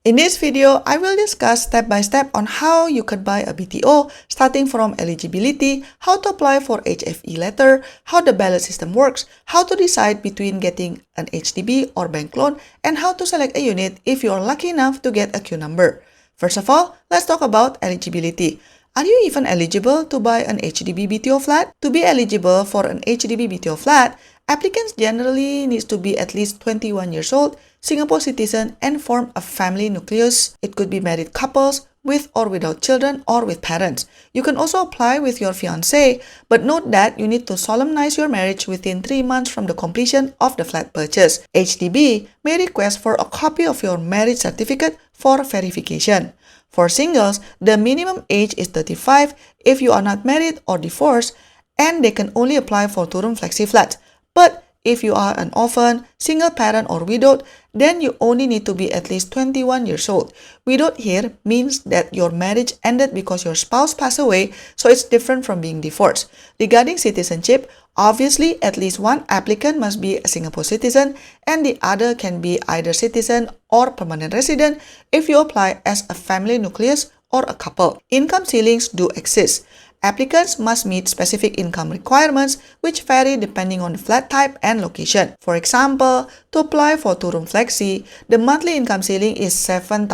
In this video, I will discuss step by step on how you could buy a BTO, starting from eligibility, how to apply for HFE letter, how the ballot system works, how to decide between getting an HDB or bank loan, and how to select a unit if you are lucky enough to get a queue number. First of all, let's talk about eligibility. Are you even eligible to buy an HDB BTO flat? To be eligible for an HDB BTO flat, applicants generally need to be at least 21 years old, Singapore citizen, and form a family nucleus. It could be married couples, with or without children, or with parents. You can also apply with your fiance, but note that you need to solemnize your marriage within 3 months from the completion of the flat purchase. HDB may request for a copy of your marriage certificate for verification. For singles, the minimum age is 35 if you are not married or divorced, and they can only apply for two-room flexi flats. But if you are an orphan, single parent, or widowed, then you only need to be at least 21 years old. Widowed here means that your marriage ended because your spouse passed away, so it's different from being divorced. Regarding citizenship, obviously at least one applicant must be a Singapore citizen, and the other can be either citizen or permanent resident if you apply as a family nucleus or a couple. Income ceilings do exist. Applicants must meet specific income requirements which vary depending on the flat type and location. For example, to apply for two-room flexi, the monthly income ceiling is $7,000,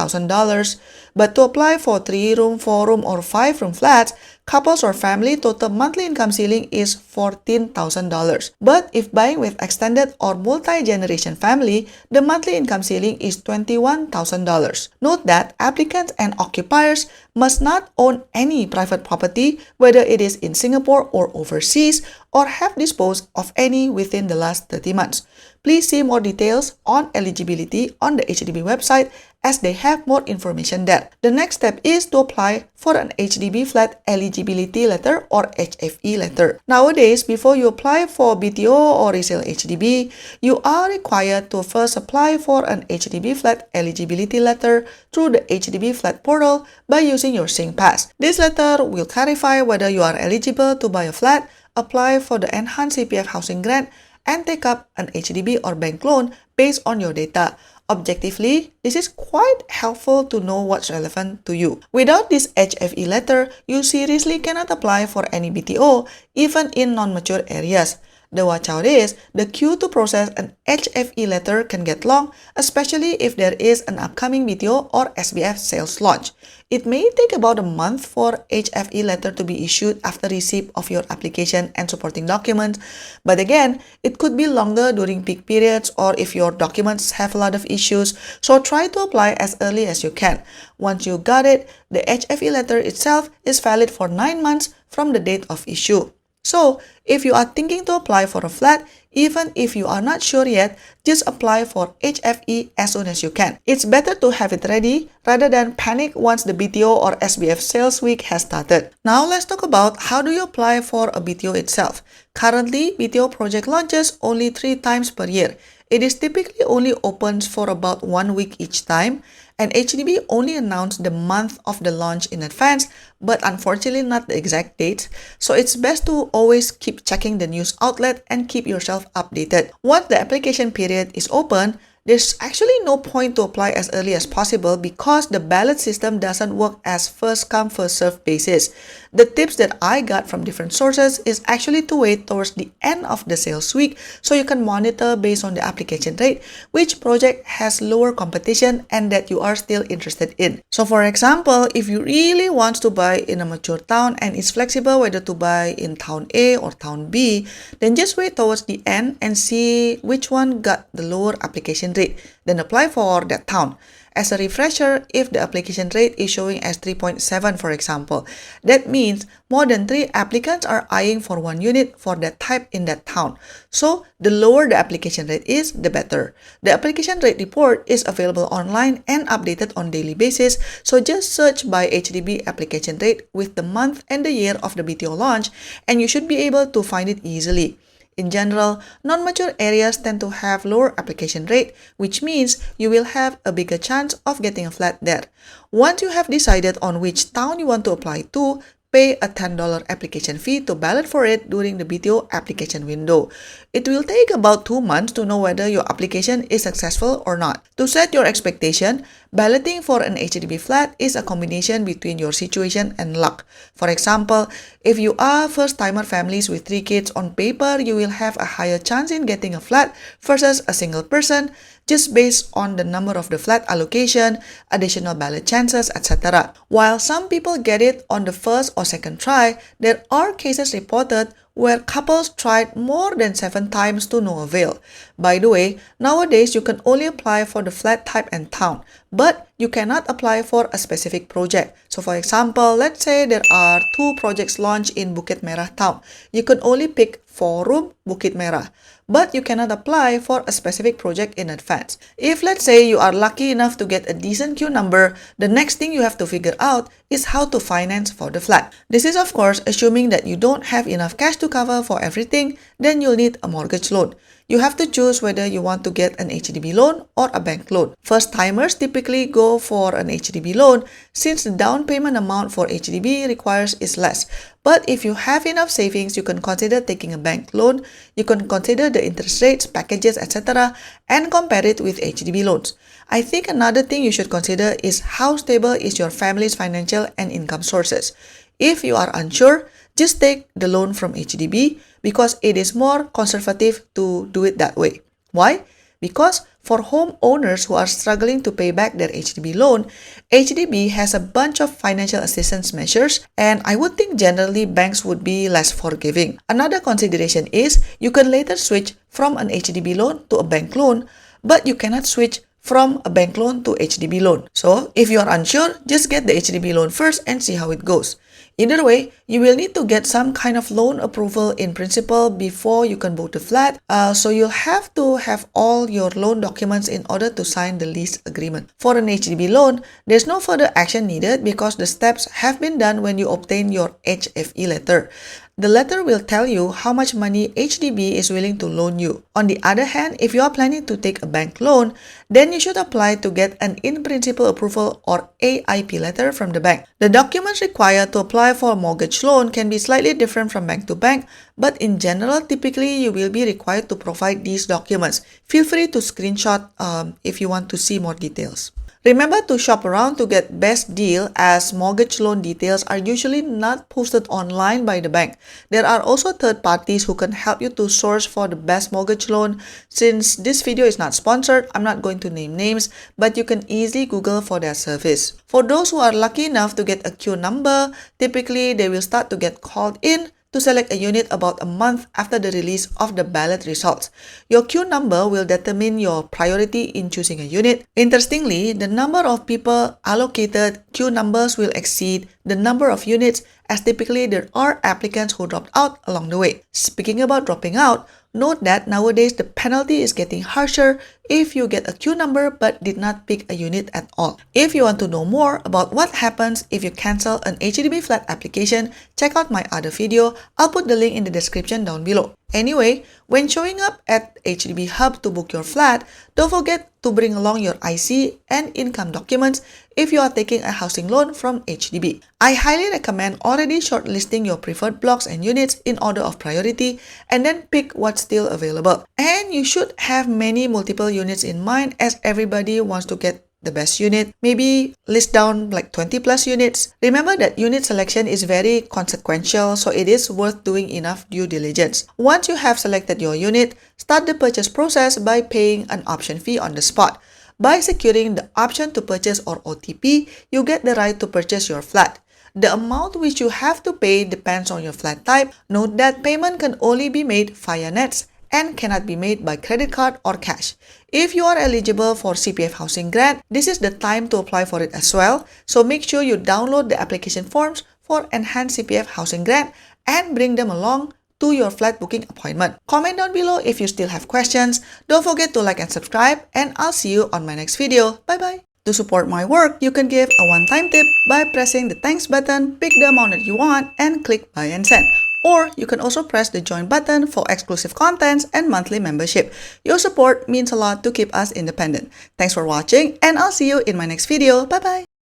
but to apply for 3-room, 4-room, or 5-room flats, couples or family total monthly income ceiling is $14,000. But if buying with extended or multi-generation family, the monthly income ceiling is $21,000. Note that applicants and occupiers must not own any private property, whether it is in Singapore or overseas, or have disposed of any within the last 30 months. Please see more details on eligibility on the HDB website as they have more information there. The next step is to apply for an HDB flat eligibility letter or HFE letter. Nowadays, before you apply for BTO or resale HDB, you are required to first apply for an HDB flat eligibility letter through the HDB flat portal by using your SingPass. This letter will clarify whether you are eligible to buy a flat, apply for the enhanced CPF housing grant, and take up an HDB or bank loan based on your data. Objectively, this is quite helpful to know what's relevant to you. Without this HFE letter, you seriously cannot apply for any BTO, even in non-mature areas. The watch out is, the queue to process an HFE letter can get long, especially if there is an upcoming BTO or SBF sales launch. It may take about a month for HFE letter to be issued after receipt of your application and supporting documents, but again, it could be longer during peak periods or if your documents have a lot of issues, so try to apply as early as you can. Once you got it, the HFE letter itself is valid for 9 months from the date of issue. So, if you are thinking to apply for a flat, even if you are not sure yet, just apply for HFE as soon as you can. It's better to have it ready rather than panic once the BTO or SBF sales week has started. Now let's talk about how do you apply for a BTO itself. Currently, BTO project launches only 3 times per year. It is typically only opens for about 1 week each time, and HDB only announced the month of the launch in advance, but unfortunately not the exact date, so it's best to always keep checking the news outlet and keep yourself updated. Once the application period is open, there's actually no point to apply as early as possible because the ballot system doesn't work as first come first served basis. The tips that I got from different sources is actually to wait towards the end of the sales week so you can monitor based on the application rate which project has lower competition and that you are still interested in. So for example, if you really want to buy in a mature town and it's flexible whether to buy in town A or town B, then just wait towards the end and see which one got the lower application rate, then apply for that town. As a refresher, if the application rate is showing as 3.7 for example, that means more than 3 applicants are eyeing for 1 unit for that type in that town. So the lower the application rate is, the better. The application rate report is available online and updated on daily basis, so just search by HDB application rate with the month and the year of the BTO launch and you should be able to find it easily. In general, non-mature areas tend to have lower application rate, which means you will have a bigger chance of getting a flat there. Once you have decided on which town you want to apply to, pay a $10 application fee to ballot for it during the BTO application window. It will take about 2 months to know whether your application is successful or not. To set your expectation, balloting for an HDB flat is a combination between your situation and luck. For example, if you are first-timer families with 3 kids, on paper, you will have a higher chance in getting a flat versus a single person, just based on the number of the flat allocation, additional ballot chances, etc. While some people get it on the first or second try, there are cases reported where couples tried more than 7 times to no avail. By the way, nowadays you can only apply for the flat type and town, but you cannot apply for a specific project. So for example, let's say there are 2 projects launched in Bukit Merah town. You can only pick 4-room Bukit Merah, but you cannot apply for a specific project in advance. If let's say you are lucky enough to get a decent queue number, the next thing you have to figure out is how to finance for the flat. This is of course assuming that you don't have enough cash to cover for everything, then you'll need a mortgage loan. You have to choose whether you want to get an HDB loan or a bank loan. First-timers typically go for an HDB loan since the down payment amount for HDB requires is less. But if you have enough savings, you can consider taking a bank loan. You can consider the interest rates, packages, etc. and compare it with HDB loans. I think another thing you should consider is how stable is your family's financial and income sources. If you are unsure, just take the loan from HDB because it is more conservative to do it that way. Why? Because for homeowners who are struggling to pay back their HDB loan, HDB has a bunch of financial assistance measures, and I would think generally banks would be less forgiving. Another consideration is you can later switch from an HDB loan to a bank loan, but you cannot switch from a bank loan to HDB loan. So if you are unsure, just get the HDB loan first and see how it goes. Either way, you will need to get some kind of loan approval in principle before you can book the flat. So you'll have to have all your loan documents in order to sign the lease agreement. For an HDB loan, there's no further action needed because the steps have been done when you obtain your HFE letter. The letter will tell you how much money HDB is willing to loan you. On the other hand, if you are planning to take a bank loan, then you should apply to get an in-principle approval or AIP letter from the bank. The documents required to apply for a mortgage loan can be slightly different from bank to bank, but in general, typically you will be required to provide these documents. Feel free to screenshot if you want to see more details. Remember to shop around to get best deal, as mortgage loan details are usually not posted online by the bank. There are also third parties who can help you to source for the best mortgage loan. Since this video is not sponsored, I'm not going to name names, but you can easily Google for their service. For those who are lucky enough to get a queue number, typically they will start to get called in to select a unit about a month after the release of the ballot results. Your queue number will determine your priority in choosing a unit. Interestingly, the number of people allocated queue numbers will exceed the number of units, as typically there are applicants who dropped out along the way. Speaking about dropping out, note that nowadays the penalty is getting harsher if you get a queue number but did not pick a unit at all. If you want to know more about what happens if you cancel an HDB flat application, check out my other video. I'll put the link in the description down below. Anyway, when showing up at HDB Hub to book your flat, don't forget to bring along your IC and income documents if you are taking a housing loan from HDB. I highly recommend already shortlisting your preferred blocks and units in order of priority and then pick what's still available. And you should have many multiple units in mind, as everybody wants to get the best unit. Maybe list down like 20 plus units. Remember that unit selection is very consequential, so it is worth doing enough due diligence. Once you have selected your unit, start the purchase process by paying an option fee on the spot. By securing the option to purchase or OTP, you get the right to purchase your flat. The amount which you have to pay depends on your flat type. Note that payment can only be made via nets and cannot be made by credit card or cash. If you are eligible for CPF housing grant, this is the time to apply for it as well. So make sure you download the application forms for enhanced CPF housing grant and bring them along to your flat booking appointment. Comment down below if you still have questions. Don't forget to like and subscribe, and I'll see you on my next video. Bye bye. To support my work, you can give a one-time tip by pressing the thanks button, pick the amount that you want, and click buy and send. Or you can also press the join button for exclusive contents and monthly membership. Your support means a lot to keep us independent. Thanks for watching, and I'll see you in my next video. Bye bye.